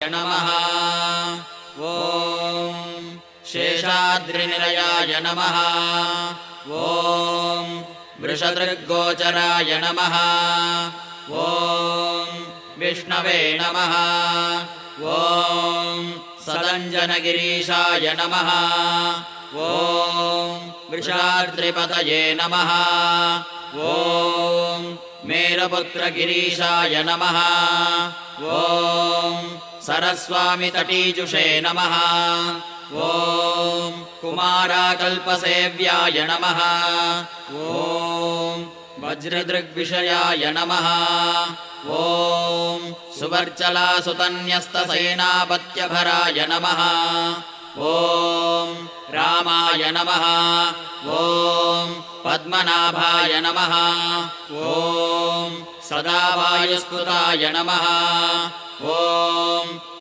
नमः। ॐ शेषाद्रिनिलयाय नमः। ॐ वृषदृग्गोचराय नमः। ॐ विष्णवे नमः। ॐ सदञ्जनगिरीशाय नमः। ॐ वृषाद्रिपतये नमः। ॐ मेरुपुत्रगिरीशाय नमः। ॐ सरस्वामितटीजुषे नमः। ॐ कुमाराकल्पसेव्याय नमः। ॐ वज्रदृग्विषयाय नमः। ॐ सुवर्चलासुतन्यस्तसेनापत्यभराय नमः। ॐ रामाय नमः। ॐ पद्मनाभाय नमः। ॐ सदावायुस्तुताय नमः। ॐ